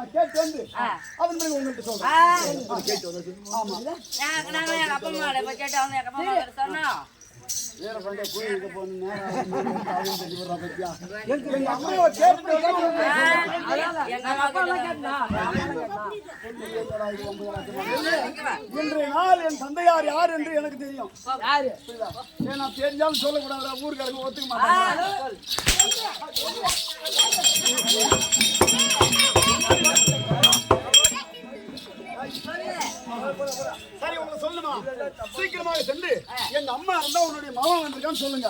நான் கேட்டு வந்து அதன் பிறகு உங்கள்கிட்ட சொல்றேன். கேட்டு வந்து ஆமா எங்க அப்பா அம்மா கேட்டு அவங்க எங்க அப்பா அம்மா சொன்னா வேற பண்ண கோயிலுக்கு போன நேரம் சொல்லி வர பத்தியா எங்க அம்மாவை கேட்டு எங்க அப்பா கேட்டா இன்றைய நாள் என் தந்தையார் யார் என்று எனக்கு தெரியும். யாரு ஏன்னா தெரிஞ்சாலும் சொல்லக்கூடாது, ஊருக்காரங்க ஒத்துக்க மாட்டாங்க. சரி உங்களை சொல்லுமா, சீக்கிரமாக சென்று எங்க அம்மா இருந்தா உன்னுடைய மாமா வந்திருக்கான்னு சொல்லுங்க.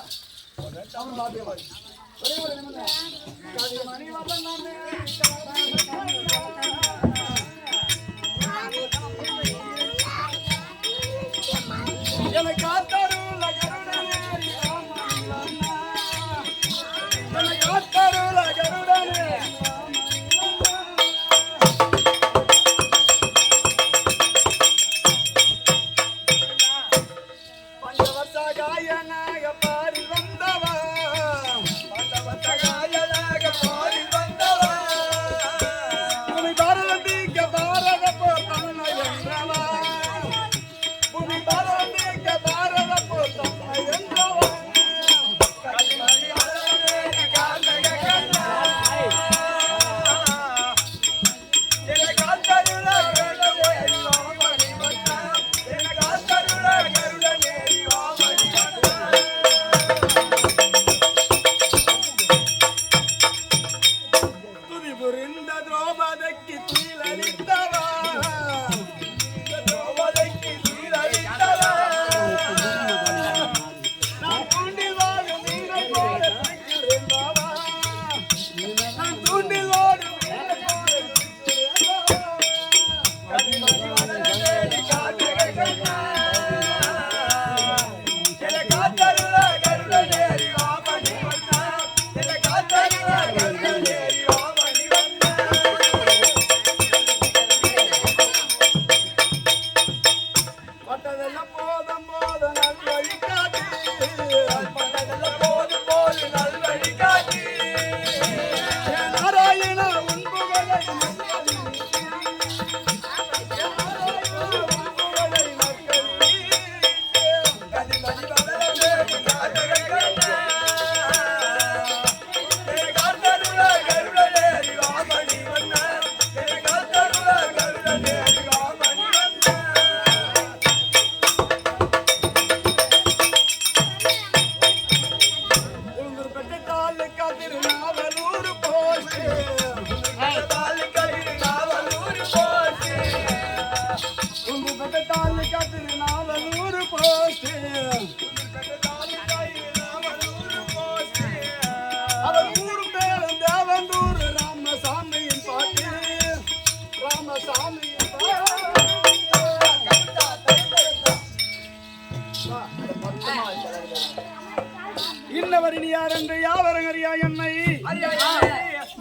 எனக்கு ஆத்தாருல கருடனே எனக்கு ஆத்தாருல கருடனே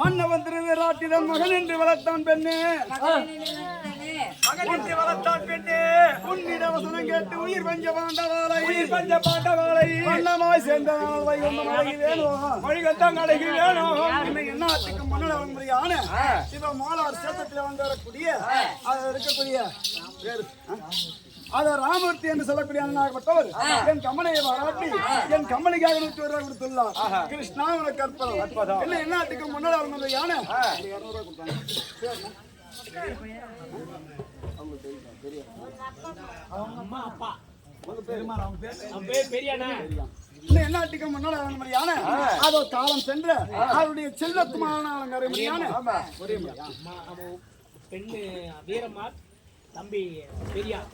மன்னவன் திருவிராட்டிதன் மகன் என்று வளர்த்தான் பெண்ணே, உன்னிட வசனம் கேட்டு உயிர் பஞ்ச பாண்டவாளை வண்ணமாய் சேர்ந்த என்னாத்துக்கு மன்னவன் முறையான சிவ மாலார் சேத்தத்தில் வந்து வரக்கூடிய இருக்கக்கூடிய அத ராமூர்த்தி என்று சொல்லக்கூடிய அண்ணனாகப்பட்டவர் என் கமலையை பாராட்டி என் கமலைக்காக 100 ரூபாய் கொடுத்துள்ளார். கிருஷ்ணா உனக்கு அற்புதம். என்ன என்னாட்டுக்கு முன்னாடி அவங்க யானை 200 ரூபாய் கொடுத்தாங்க. என்னாட்டுக்கு முன்னாடி அவங்க யானை அதோ காலம் சென்ற அவருடைய செல்லத்துமான யானை ஒரே பெண்ணு வீரம்மா தம்பி பெரியார்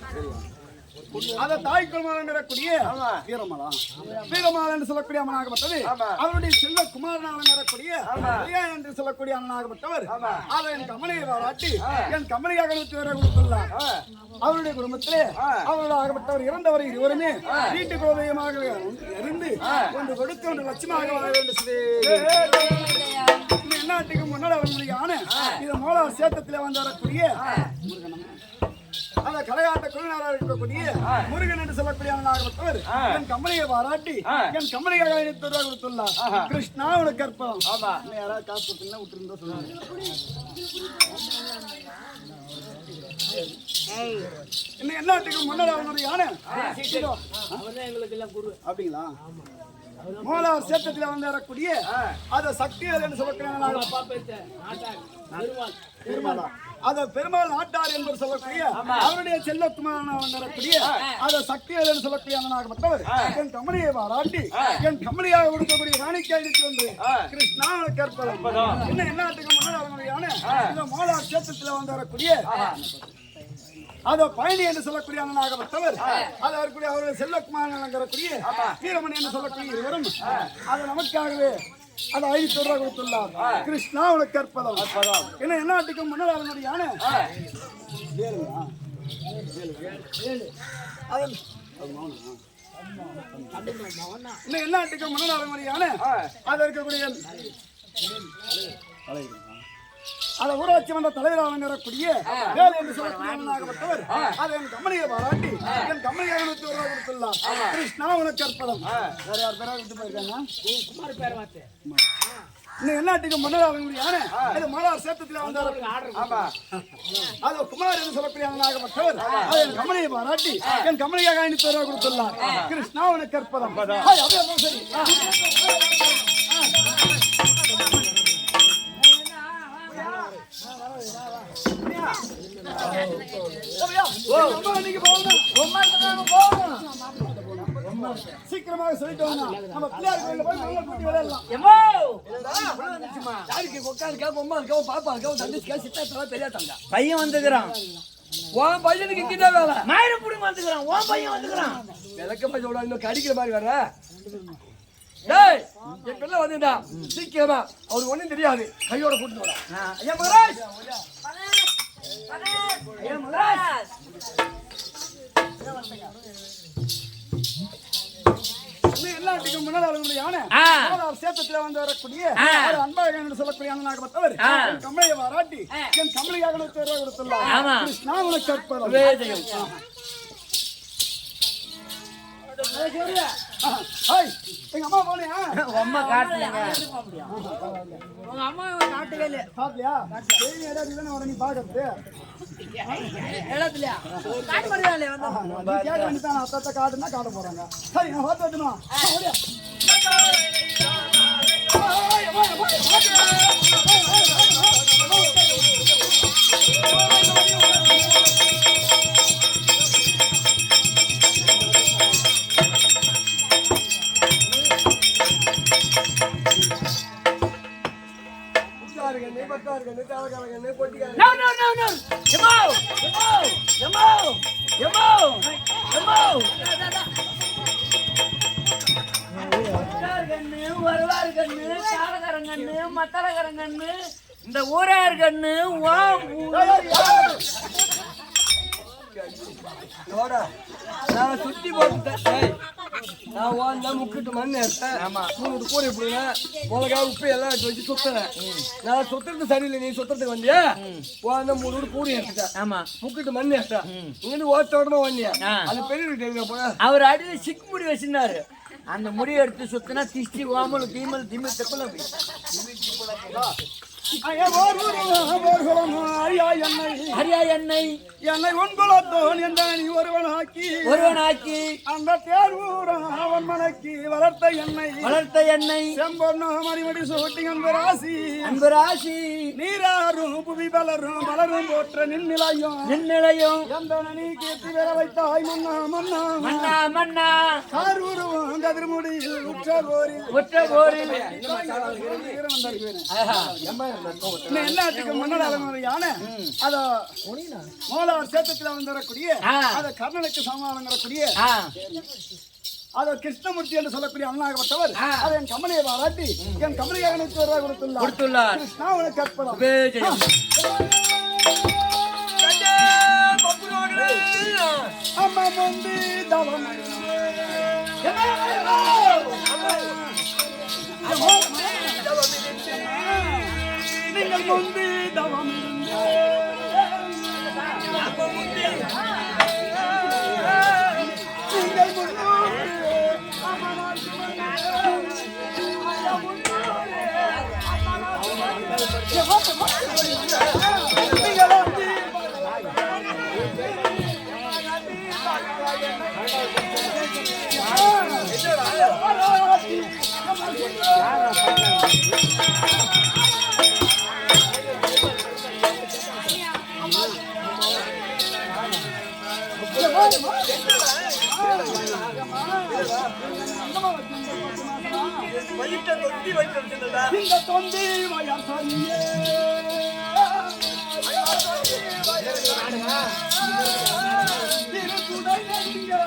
அத தாய்க்குமாரக்கூடிய வீரமாலா வீரமாலா என்று சொல்லக்கூடிய அம்மனாகப்பட்டது அவருடைய செல்வ குமாரனாகக்கூடிய என்று சொல்லக்கூடிய அண்ணனாகப்பட்டவர் அதை என் கமலையை பாராட்டி என் கமலையாக 100 ரூபாய் கொடுத்துள்ளார். அவருடைய குடும்பத்திலே அவர்களாகப்பட்டவர் இறந்தவரை இருவருமே வீட்டு குலதெய்வமாக இருந்து ஒன்று கொடுத்து ஒன்று லட்சமாக வாழ வேண்டும். என்னாட்டுக்கு முன்னாடி அவர்களுடைய ஆணை இது மோலார் சேத்தத்திலே வந்து வரக்கூடிய அந்த கலையாட்ட குழுவினராக இருக்கக்கூடிய முருகன் என்று சொல்லக்கூடிய அண்ணனாகப்பட்டவர் என் கம்பெனியை பாராட்டி என் கம்பெனிக்காக 100 ரூபாய் கொடுத்துள்ளார். கிருஷ்ணா உனக்கு அற்புதம். யாராவது காசு கொடுத்தீங்கன்னா விட்டுருந்தா சொல்லுங்க. இன்னும் என்னாட்டுக்கு முன்னாடி அவனுடைய யானை அவர்தான் எங்களுக்கு எல்லாம் குரு. அப்படிங்களா? மூலார் சேத்தத்துல வந்து வரக்கூடிய அத சக்திகள் என்று சொல்லக்கூடிய அப்பா பேச்ச நாட்டார் பெருமாள் பெருமாளா அத பெருமாள் நாட்டார் என்று சொல்லக்கூடிய அவருடைய செல்லக்குமாரன் வரக்கூடிய அத சக்திகள் என்று சொல்லக்கூடிய அண்ணனாகப்பட்டவர் என் கமலியை வாராட்டி என் கமலியாக கொடுக்கக்கூடிய காணிக்கைக்கு வந்து கிருஷ்ணா கற்பதம் இன்னும் என்னாட்டுக்கு முன்னாடி அவனுடைய யானை இந்த மூலார் சேத்தத்துல வந்து வரக்கூடிய அத பயணி என்று சொல்லக்கூடிய அண்ணனாகப்பட்டவர் அது அவருடைய அவருடைய செல்லக்குமாரன் வீரமணி என்று சொல்லக்கூடிய இருவரும் அது நமக்காகவே அதை 500 ரூபாய் கொடுத்துள்ளார். கிருஷ்ணா உனக்கு கற்பதம் என்ன என்னாட்டுக்கு முன்னாடி அவனுடைய யானை இன்னும் என்னாட்டுக்கு முன்னாடி அவனுடைய யானை அது இருக்கக்கூடிய அதை ஊராட்சி மன்ற தலைவராக வரக்கூடிய வேலை என்று சொல்லக்கூடியவனாகப்பட்டவர் அதை என் கம்பெனியை பாராட்டி என் கம்பெனியாக 100 ரூபாய் கொடுத்துள்ளார். கிருஷ்ணா உனக்கு கற்பதம். வேற யார் பேரா விட்டு போயிருக்காங்க? குமார் பேர் வார்த்தை. இன்னும் என்னாட்டுக்கு முன்னாடி அவங்களுடைய யானை அது மலர் சேத்தத்தில் வந்தார். அது குமார் என்று சொல்லக்கூடியவனாகப்பட்டவர் அதை என் கம்பெனியை பாராட்டி என் கம்பெனியாக 500 ரூபாய் கொடுத்துள்ளார். கிருஷ்ணா உனக்கு கற்பதம். சரி சீக்கிரமாக சொல்லிட்டு நம்ம பிள்ளையார் கோயில்ல போய் நல்லா கூட்டி விளையாடலாம். பையன் வந்துக்கிறான். உன் பையனுக்கு கிட்ட வேலை மயிரம் புடிங்க வந்துக்கிறான். உன் பையன் வந்துக்கிறான். விளக்கமா சொல்ற இன்னும் கடிக்கிற மாதிரி வர. டேய் என் பிள்ளை வந்துடா சீக்கிரமா. அவருக்கு ஒண்ணும் தெரியாது. கையோட கூட்டிட்டு வரா. ஐயா மகராஜ் ஐயா மகராஜ் எல்லாத்துக்கு முன்னாடி அவங்களுடைய யானை சேத்தத்துல வந்து வரக்கூடிய அன்பாக சொல்லக்கூடிய அண்ணனாகப்பட்டவர் என் கம்பளையை வாராட்டி என் கம்பளையாக 100 ரூபாய் கொடுத்துள்ளார். கிருஷ்ணா உனக்கு கற்பதம். எங்க அம்மா போனியா? அம்மா காட்டுலங்க. உங்க அம்மா காட்டவே இல்ல. பாத்தியா? தேவி ஏதாவது தானே வர நீ பாக்குறது. எல்லாத்துலயா? காட்ட மாட்டாங்களே வந்து. நீ கேட்க வேண்டியதான் அத்தத்தை காட்டுனா காட்ட போறாங்க. சரி நான் பார்த்து வரட்டுமா? ஓடியா. இந்த ஊரார் கண்ணு நான் சுத்தி போட்டுட்டேன். நான் ஓன்னா முக்கிட்டு மண் எடுத்தேன். ஆமா மூணு கூரை போடுங்க மிளகா உப்பு எல்லாம் எடுத்து வச்சு சுத்துறேன். நான் சுத்துறது சரியில்லை. நீ சுத்துறதுக்கு வந்தியா? ஓன்னா 3 கூரை எடுத்துட்டேன். ஆமா முக்கிட்டு மண் எடுத்தேன். இங்கிருந்து ஓட்ட உடனே வந்தியா? அந்த பெரிய வீட்டு போன அவர் அடியில சிக்கு முடி வச்சிருந்தாரு. அந்த முடி எடுத்து சுத்தினா திஷ்டி ஓமல் தீமல் திமிழ் தெப்பல ஹரியா எண்ணெய் என்னை ஒன்புலத்தோன் என்ற நீ ஒருவனாக்கி அந்த தேர்வூரம் அவன் மனக்கி வளர்த்த எண்ணெய் செம்பொன்னு மணிமடி சூட்டி அன்பு ராசி நீராறும் புவி பலரும் போற்ற நின்னிலையும் எந்த நீ கேட்டு வேற வைத்தாய் மன்னா காரூரும் கதிர்முடியில் உற்ற போரில் எல்லாத்துக்கு முன்னாடி யானை அத மோலார் சேத்தத்துல வந்து வரக்கூடிய அத கர்ணனுக்கு சமாளங்கக்கூடிய அத கிருஷ்ணமூர்த்தி என்று சொல்லக்கூடிய அண்ணாகப்பட்டவர் அதை என் கமலையை வாராட்டி என் கமலையாக 100 ரூபாய் கொடுத்துள்ளார். கிருஷ்ணா உனக்கு கற்பதம். அம்மா முந்தி தவம் நீங்கள் முந்தி தவம் வயிற்றை தொத்தி வைத்திருந்ததா இந்த தொந்தி வயர் சொல்லியே திருக்குடை நெடுங்க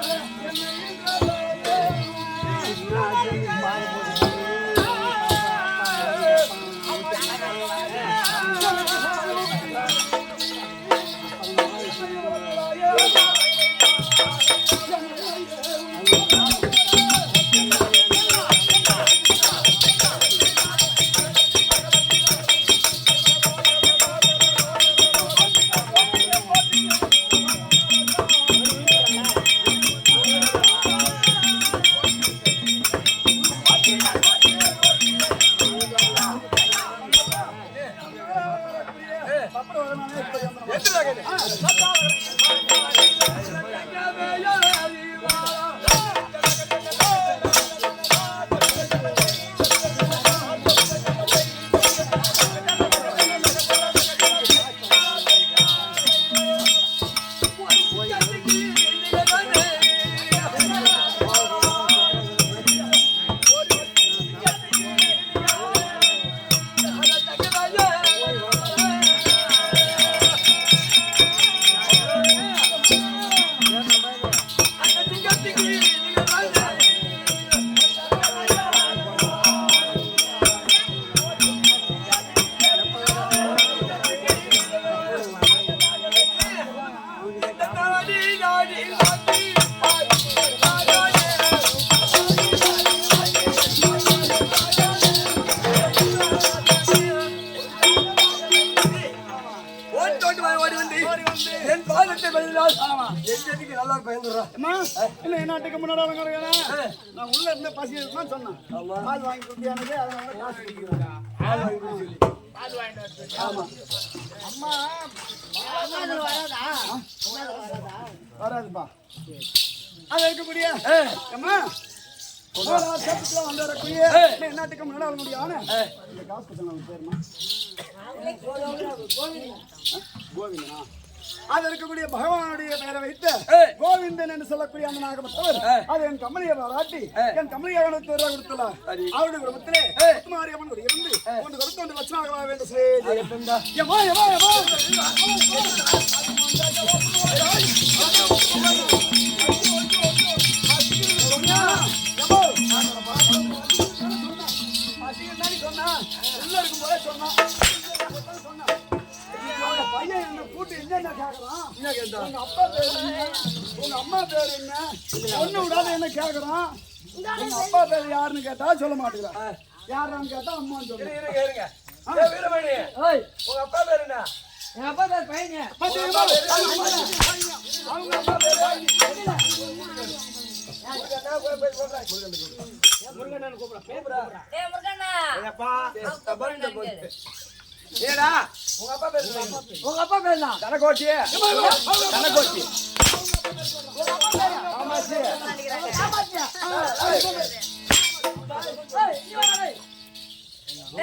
என் பாதத்தை பதிலால் எங்கேக்கு நல்லா பயந்துடுறா இல்ல என்ன நாட்டுக்கு முன்னாடி நான் உள்ள இருந்த பசி இருக்குன்னு சொன்னேன் பால் வாங்கி கொடுத்து எனக்கு அதனால காசு அடிக்கிறேன் பால் வாங்கிட்டு வந்து ஆமா அம்மா வராதா வராதுப்பா அது இருக்கக்கூடிய அம்மா சட்டத்துல வந்துடக்கூடிய நாட்டுக்கு முன்னாடி முடியும் இந்த காசு கொடுத்தேன் பேருமா கோவிந்தனா அது இருக்கக்கூடிய பகவானுடைய பெயரை வைத்து கோவிந்தன் என்று சொல்லக்கூடிய அந்த நாகப்பட்டவர் அது என் கமலியை பாராட்டி என் கமலியை கொடுத்துள்ளார் அவருடைய குடும்பத்திலே மாரியம்மன் இருந்து ஒன்று கொடுத்து ஒன்று லட்சணமாக வேண்டும் சொன்னா எல்லாருக்கும் போல சொன்னா பையன் என்ன கூட்டு என்ன கேக்குறான் உங்க அப்பா பேரு என்ன உங்க அம்மா பேரு என்ன ஒண்ணு விடாத என்ன கேக்குறான் உங்க அப்பா பேரு யாருன்னு கேட்டா சொல்ல மாட்டேங்கிறான் யாருன்னு கேட்டா அம்மான்னு சொல்லுங்க வீரமணி உங்க அப்பா பேர் என்ன எங்க அப்பா பேர் பையன் அவங்க அப்பா பேரு முருகன் கூப்பிடுறேன் ஏய் முருகண்ணா ஏடா உங்க அப்பா பேர் உங்க அப்பா பேர் என்ன தனகோட்டி தனகோட்டி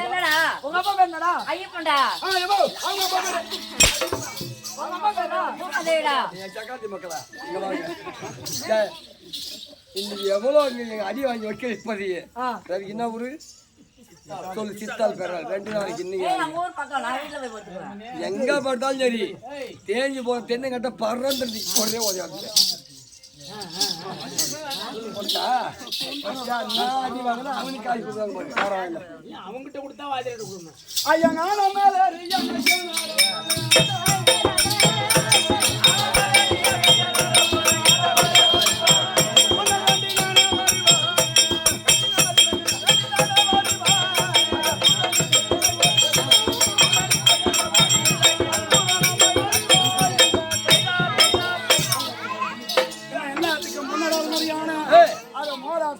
என்னடா உங்க அப்பா பேர் என்னடா ஐயப்பன்டா அவங்க அப்பா பேரு உங்க அப்பா பேர் என்ன அதேடா சக்காத்தி மக்களா இங்க வாங்க இன்னைக்கு எவ்வளவு நீங்க அடி வாங்கி வைக்க இப்போதைய அதுக்கு என்ன ஊரு சொல்லு சித்தால் பெறால் 2 நாளைக்கு இன்னைக்கு நம்ம ஊர் பக்கம் நான் வீட்ல போய் போட்டுறேன் எங்க பார்த்தாலும் சரி தேஞ்சு போன தென்னங்கட்ட பறந்துருச்சு ஒரே ஓடியாச்சு அடி வாங்கினா அவனுக்கு காய் கொடுத்தாங்க பரவாயில்ல அவங்ககிட்ட கொடுத்தா வாதிட்டு கொடுக்கணும் ஐயா நானும் மேல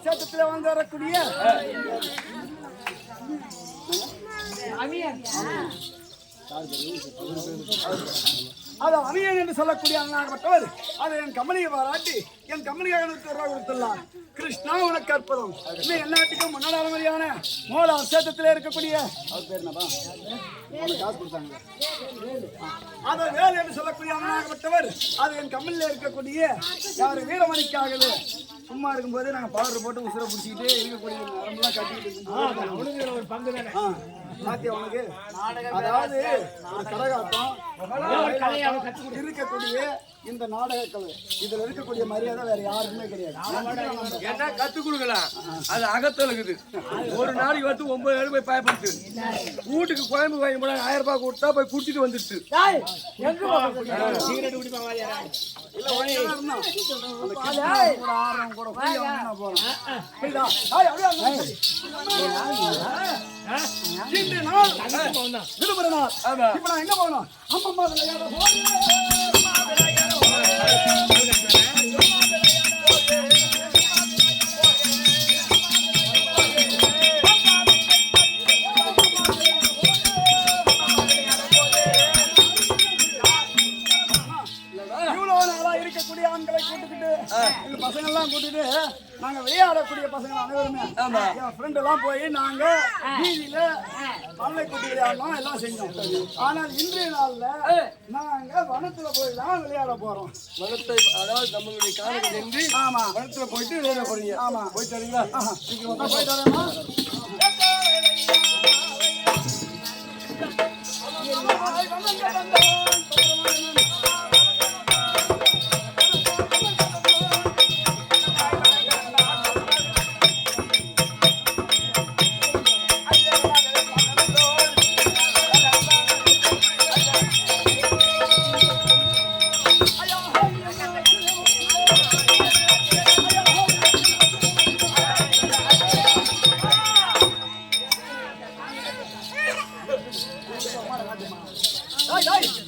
சேத்தத்துல வந்து வரக்கூடிய அது அணியன் என்று சொல்லக்கூடிய அண்ணாகப்பட்டவர் அதை என் கம்பெனியை பாராட்டி என் கம்பெனியாக கொடுத்துள்ளார். கிருஷ்ணா உனக்கு அற்புதம். இன்னும் எல்லாத்துக்கும் முன்னாடி மாதிரியான மோலா சேத்தத்தில் இருக்கக்கூடிய அவர் பேர் என்னப்பா காசு கொடுத்தாங்க அதை வேலை என்று சொல்லக்கூடிய அண்ணாகப்பட்டவர் அது என் கம்பெனியில் இருக்கக்கூடிய யாரு வீரமணிக்காகவே சும்மா இருக்கும்போது நாங்க பவுடர் போட்டு உசுரை பிடிச்சிக்கிட்டு இருக்கக்கூடிய நரம்பெல்லாம் கட்டிக்கிட்டு இருக்கும்போது அவனுக்கு ஒரு பங்கு தானே. சாத்தியம் உனக்கு அதாவது ஒரு கரகாட்டம் கலையை அவன் கற்றுக் கொடு. இருக்கக்கூடிய இந்த நாடக கலை இதுல இருக்கக்கூடிய மரியாதை வேற யாருக்குமே கிடையாது. என்ன கத்து கொடுக்கலாம் அது அகத்துல இருக்குது. ஒரு நாளைக்கு வந்து 9 பேர் போய் பயப்படுத்து வீட்டுக்கு குழம்பு வாங்கி போனா 1000 ரூபாய் கொடுத்தா போய் குடிச்சிட்டு வந்துடுச்சு. டேய், எங்க போற? சிகரெட் குடிப்பான் வாரியாரா? இல்ல ஒழுங்கா இருந்தா அந்த கிட்ட கூட ஆரம் கூட போய் அவனா போறான். புரியுதா? இன்று நாள் விடுமுறை நாள். இப்ப நான் எங்க போகணும்? அம்மம்மா விளையாட இவ்வளவு நாளா இருக்கக்கூடிய ஆண்களை கூட்டுக்கிட்டு இந்த பசங்க எல்லாம் கூட்டிட்டு நாங்க விளையாடக்கூடிய பசங்க அனைவருமே என் ஃப்ரெண்ட் எல்லாம் போய் நாங்க வீதியில மல்லை கூட்டி விளையாடணும் எல்லாம் செஞ்சோம். ஆனால் இன்றைய நாள்ல நாங்க வனத்துல போய் தான் விளையாட போறோம். வனத்தை அதாவது நம்மளுடைய காலையில் நின்று ஆமா வனத்துல போயிட்டு விளையாட போறீங்க. ஆமா போயிட்டு வரீங்களா? சீக்கிரம் போயிட்டு வரேம்மா.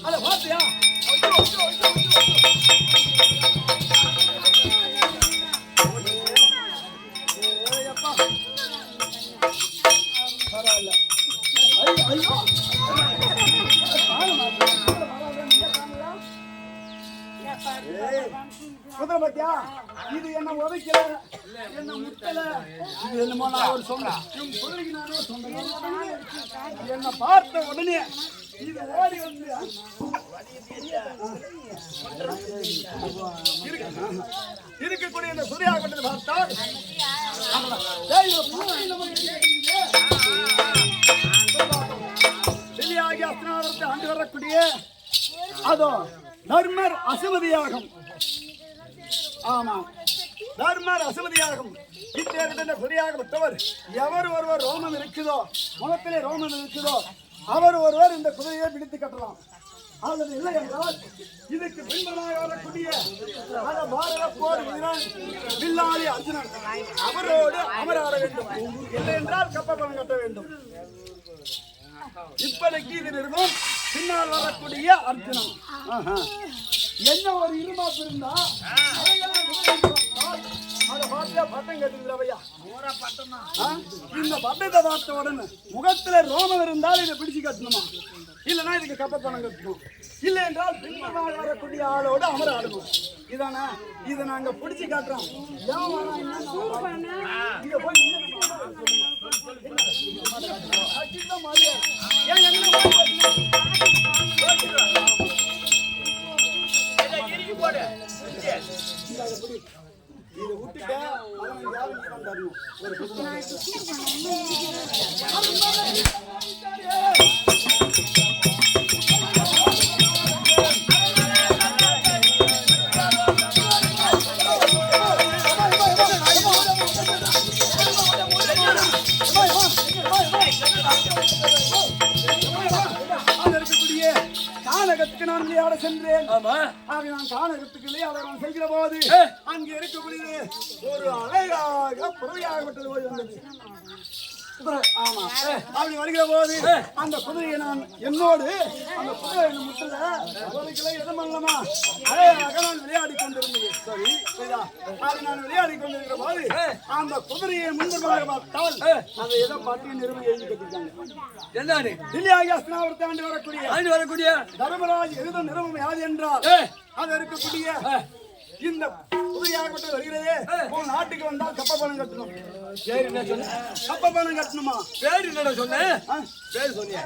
அத பாத்தியா? குதிரபத்தியா இது என்ன உதைக்கல என்ன முட்டல இது என்னமோ நான் ஒரு சொன்னேன் இவங்க சொல்லிக்கு நானே சொன்னேன். என்ன பார்த்த உடனே இது ஓடி வந்து இருக்கக்கூடிய இந்த சூர்யா கொண்டது பார்த்தால் வெளியாகி அஸ்தினாரத்தை ஆண்டு வரக்கூடிய அதோ தர்மர் அசுமதியாகும். ஆமா தர்மர் அசுமதியாகும். இத்தேர்ந்த குறியாகப்பட்டவர் எவர் ஒருவர் ரோமம் இருக்குதோ முகத்திலே ரோமம் இருக்குதோ அவர் ஒருவர் இந்த குதிரையை பிடித்து கட்டலாம். அல்லது இல்லை என்றால் இதுக்கு பின்புலமாக வரக்கூடிய பாரத போர் வீரன் வில்லாளி அர்ஜுனன் அவரோடு அமராட வேண்டும். இல்லை என்றால் கப்பப்பணம் கட்ட வேண்டும். இப்போதைக்கு இது நிறுவனம் பின்னால் வரக்கூடிய அர்ஜுனன் என்ன ஒரு இருமாப்பு இருந்தா அதை பார்த்தியா பட்டம் கட்டுங்களவையா இந்த பட்டத்தை பார்த்த உடனே முகத்துல ரோமம் இருந்தால் இதை பிடிச்சு கட்டணுமா இல்லைன்னா இதுக்கு கப்ப பணம் கட்டணும். இல்லை என்றால் பின்புறமாக வரக்கூடிய ஆளோடு அமர ஆடணும். இதானே இதை நாங்க பிடிச்சு காட்டுறோம். இங்க போய் இதை விட்டுட்ட கானகத்துக்கு நான் விளையாட சென்றேன். நான் கானகத்துக்கு விளையாட நான் செல்கிற போது அங்கே இருக்கக்கூடியது ஒரு அழகாக புறவையாகப்பட்டது போய் வந்தது. ஆமா அப்படி வருகிற போது அந்த குதிரையை நான் என்னோடு அந்த குதிரை முட்டல எதுவும் பண்ணலாமா அழகாக நான் விளையாடி கொண்டிருந்தது. சரி அது நான் விளையாடி கொண்டிருக்கிற போது அந்த குதிரையை முன்பதாக பார்த்தால் அதை எதை பார்த்து நிறுவனம் எழுதி கட்டிருக்காங்க. என்னது தில்லியாகி அஸ்தினாபுரத்தை ஆண்டு வரக்கூடிய தர்மராஜ் எழுத நிறுவனம் யாது என்றால் அது இருக்கக்கூடிய இந்த புதியாக வருகிறதே உன் நாட்டுக்கு வந்தால் கப்ப பணம் கட்டணும். சரி என்ன சொன்ன கப்ப பணம் கட்டணுமா? பேர் என்ன சொன்னேன்? பேர் சொன்னியா?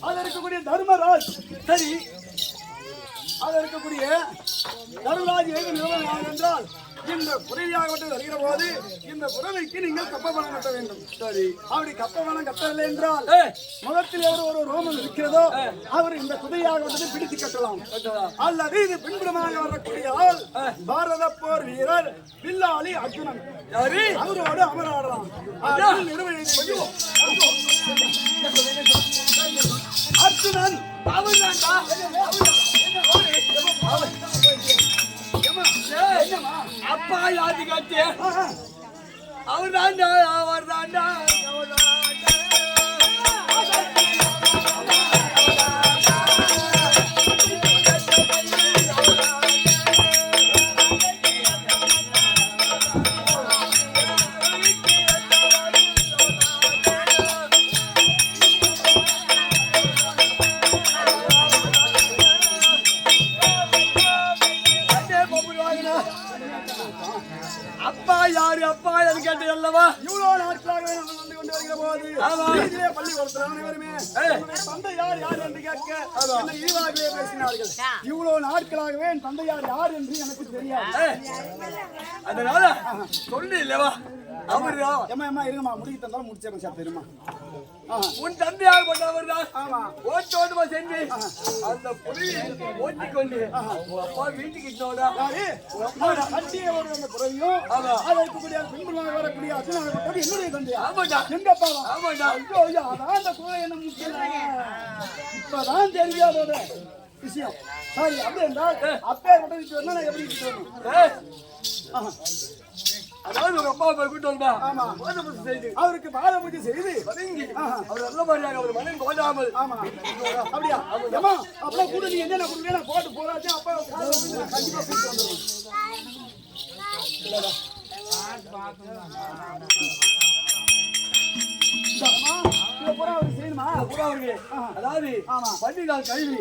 அது இருக்கக்கூடிய தர்மராஜ். சரி அது இருக்கக்கூடிய தருளாஜி நிறுவனம் என்றால் இந்த புறவியாகப்பட்டு வருகிற போது இந்த புறவைக்கு நீங்கள் கப்பவனம் கட்ட வேண்டும். சரி, அப்படி கப்பவனம் கட்டவில்லை என்றால் முகத்தில் ஒரு ரோமம் இருக்கிறதோ அவர் இந்த குதிரையாகப்பட்டதை பிடித்து கட்டலாம். அல்லது இது பின்புறமாக வரக்கூடிய ஆள் பாரத போர் வீரர் வில்லாளி அர்ஜுனன் அவரோடு அமராடலாம். அர்ஜுனன் அப்பா யாரு காட்டு அவர் தாண்டா அவர் தாண்டா அப்பா யாரு அப்பா யாரு கேட்டு அல்லவா இவ்வளவு நாட்களாகவே நாங்கள் வந்து கொண்டு வருகிற போது வீதியிலே பள்ளிக்கூடத்தில் அனைவருமே உன்னுடைய தந்தை யார் யார் என்று கேட்க என்னை இழிவாகவே பேசினார்கள். இவ்வளவு நாட்களாகவே என் தந்தை யார் என்று எனக்கு தெரியாது. அதனால சொல்லு இல்லவா அவரு ஏமா இருங்கம்மா முடிக்க தந்தாலும் முடிச்சேன் சார் தெரியுமா. உன் தந்தையார் கொண்டவர் தான். ஆமா, ஓட்டோட்டமா செஞ்சு அந்த புலி ஓட்டிக்கொண்டு அப்பா வீட்டுக்கு இட்டோடா கட்டிய ஒரு அந்த குறையும் அதை இருக்கக்கூடிய பின்புறமாக வரக்கூடிய அர்ஜுனன் என்னுடைய தந்தையா. ஆமாண்டா எங்கப்பா ஆமாண்டா ஐயோ அதான் அந்த குறை என்ன முக்கியம் இப்பதான் தெரியாதோட விஷயம். சரி, அப்படி என்றால் அப்பே விட்டு வரணும் நான் எப்படி விட்டு வரணும். அதாவது ஒரு அப்பா போய் கூட்டு வந்தா ஆமா, செய்து அவருக்கு பாத பூஜை செய்து அவர் நல்ல மாதிரியாக அவர் மனம் கோடாமல். ஆமா, அப்படியா ஏமா அப்பா கூட நீ என்ன கொடுங்க நான் போட்டு போறாச்சு அப்பா கண்டிப்பா கூட்டு வந்துடுவோம். அதாவது பண்டிகால் கல்வி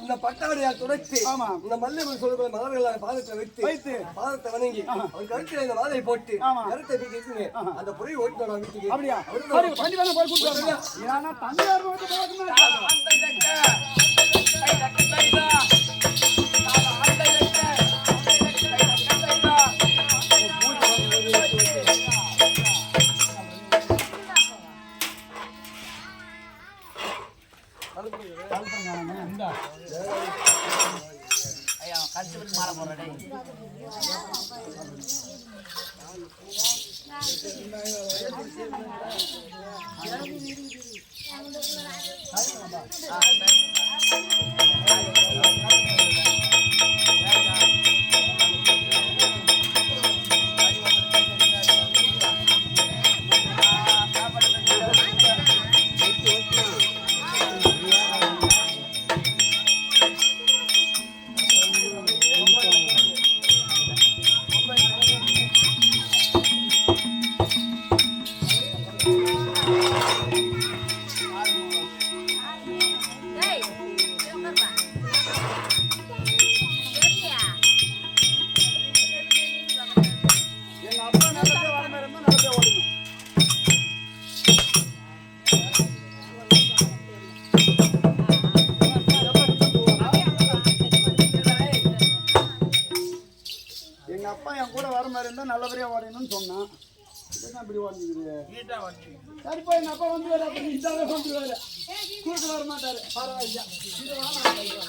இந்த பட்டாடையால் துடைத்து இந்த மல்லிகை சொல்ற மலர்கள் பாதத்தை வைத்து பாதத்தை வணங்கி அவன் கழுத்துல இந்த மாலை போட்டு கருத்தை வீட்டு அந்த பொறி ஓட்டினோட வீட்டுக்கு. அப்படியா கண்டிப்பா போய் கூட்டு வரீங்க. ஏன்னா தந்தையார் கஷ்டப்பட்டு மாற போறேன். எங்க அப்பா என் கூட வர மாதிரி இருந்தா நல்லபடியா ஓடணும்னு சொன்னான். இப்படி ஓடிக்குது சரிப்பா. எங்க அப்பா வந்து வந்துருவாரு, கூட்டு வர மாட்டாரு. பரவாயில்ல பரவாயில்ல